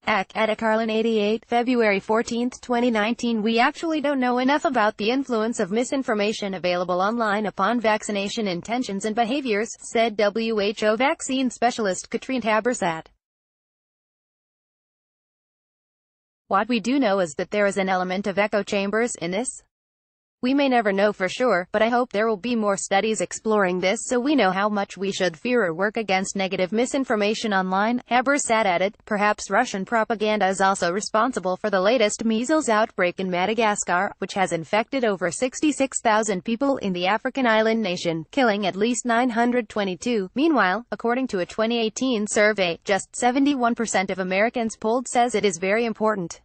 At Carlin 88, February 14, 2019. We actually don't know enough about the influence of misinformation available online upon vaccination intentions and behaviors, said WHO vaccine specialist Katrine Habersaat. What we do know is that there is an element of echo chambers in this. We may never know for sure, but I hope there will be more studies exploring this so we know how much we should fear or work against negative misinformation online, Habersaat added. Perhaps Russian propaganda is also responsible for the latest measles outbreak in Madagascar, which has infected over 66,000 people in the African island nation, killing at least 922. Meanwhile, according to a 2018 survey, just 71% of Americans polled says it is very important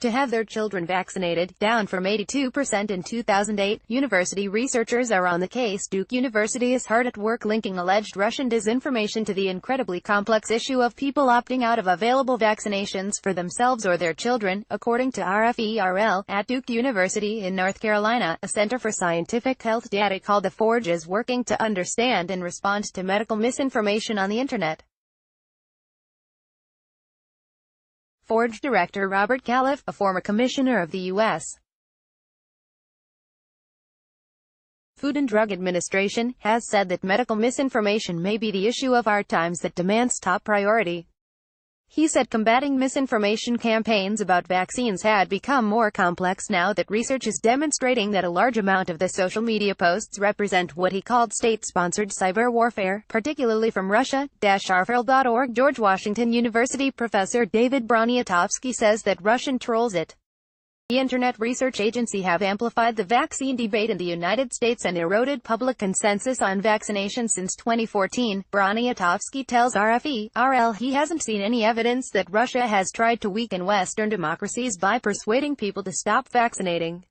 to have their children vaccinated, down from 82% in 2008. University researchers are on the case. Duke University is hard at work linking alleged Russian disinformation to the incredibly complex issue of people opting out of available vaccinations for themselves or their children, according to RFERL. At Duke University in North Carolina, a Center for Scientific Health Data called the Forge is working to understand and respond to medical misinformation on the Internet. Forge Director Robert Califf, a former commissioner of the U.S. Food and Drug Administration, has said that medical misinformation may be the issue of our times that demands top priority. He said combating misinformation campaigns about vaccines had become more complex now that research is demonstrating that a large amount of the social media posts represent what he called state-sponsored cyber warfare, particularly from Russia. -rfl.org. George Washington University professor David Broniatowski says that Russian trolls at the Internet Research Agency have amplified the vaccine debate in the United States and eroded public consensus on vaccination since 2014. Broniatowski tells RFERL he hasn't seen any evidence that Russia has tried to weaken Western democracies by persuading people to stop vaccinating.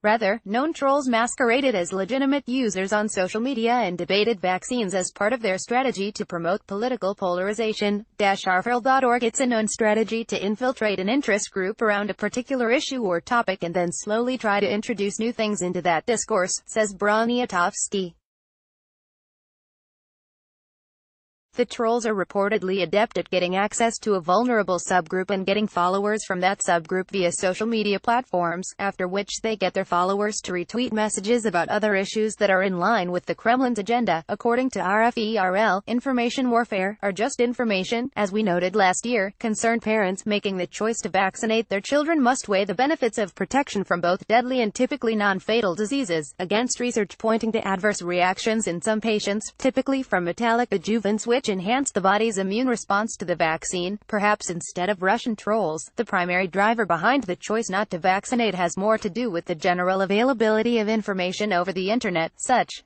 Rather, known trolls masqueraded as legitimate users on social media and debated vaccines as part of their strategy to promote political polarization. -rfl.org. It's a known strategy to infiltrate an interest group around a particular issue or topic and then slowly try to introduce new things into that discourse, says Broniatowski. The trolls are reportedly adept at getting access to a vulnerable subgroup and getting followers from that subgroup via social media platforms, after which they get their followers to retweet messages about other issues that are in line with the Kremlin's agenda. According to RFERL, information warfare, or just information, as we noted last year, concerned parents making the choice to vaccinate their children must weigh the benefits of protection from both deadly and typically non-fatal diseases, against research pointing to adverse reactions in some patients, typically from metallic adjuvants which enhance the body's immune response to the vaccine. Perhaps instead of Russian trolls, the primary driver behind the choice not to vaccinate has more to do with the general availability of information over the Internet, such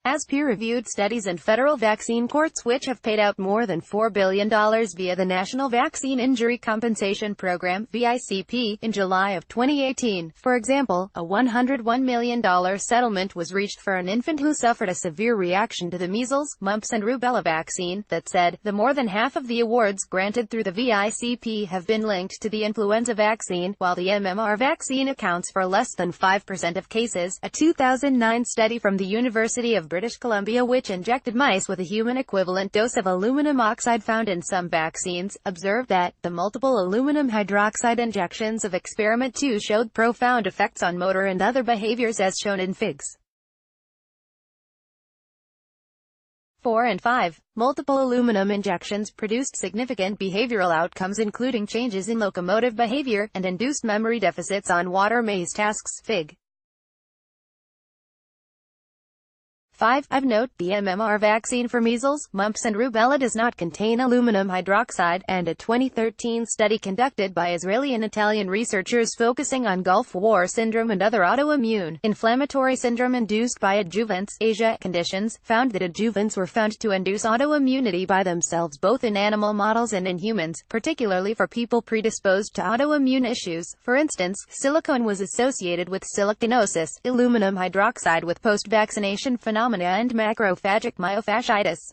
as peer-reviewed studies and federal vaccine courts which have paid out more than $4 billion via the National Vaccine Injury Compensation Program, VICP, in July of 2018. For example, a $101 million settlement was reached for an infant who suffered a severe reaction to the measles, mumps and rubella vaccine. That said, the more than half of the awards granted through the VICP have been linked to the influenza vaccine, while the MMR vaccine accounts for less than 5% of cases. A 2009 study from the University of British Columbia which injected mice with a human equivalent dose of aluminum oxide found in some vaccines, observed that the multiple aluminum hydroxide injections of experiment 2 showed profound effects on motor and other behaviors as shown in Figs 4 and 5. Multiple aluminum injections produced significant behavioral outcomes including changes in locomotive behavior, and induced memory deficits on water maze tasks. Fig. 5. Of note, the MMR vaccine for measles, mumps and rubella does not contain aluminum hydroxide, and a 2013 study conducted by Israeli and Italian researchers focusing on Gulf War syndrome and other autoimmune, inflammatory syndrome induced by adjuvants, Asia conditions, found that adjuvants were found to induce autoimmunity by themselves both in animal models and in humans, particularly for people predisposed to autoimmune issues. For instance, silicone was associated with silicanosis, aluminum hydroxide with post-vaccination phenomena, and macrophagic myofasciitis.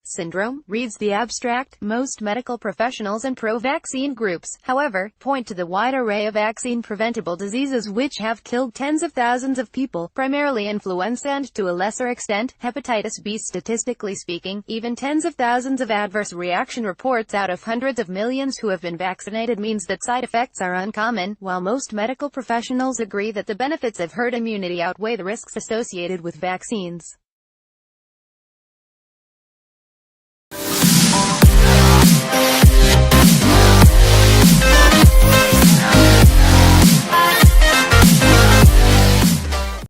syndrome, reads the abstract. Most medical professionals and pro-vaccine groups, however, point to the wide array of vaccine-preventable diseases which have killed tens of thousands of people, primarily influenza and, to a lesser extent, hepatitis B. Statistically speaking, even tens of thousands of adverse reaction reports out of hundreds of millions who have been vaccinated means that side effects are uncommon, while most medical professionals agree that the benefits of herd immunity outweigh the risks associated with vaccines.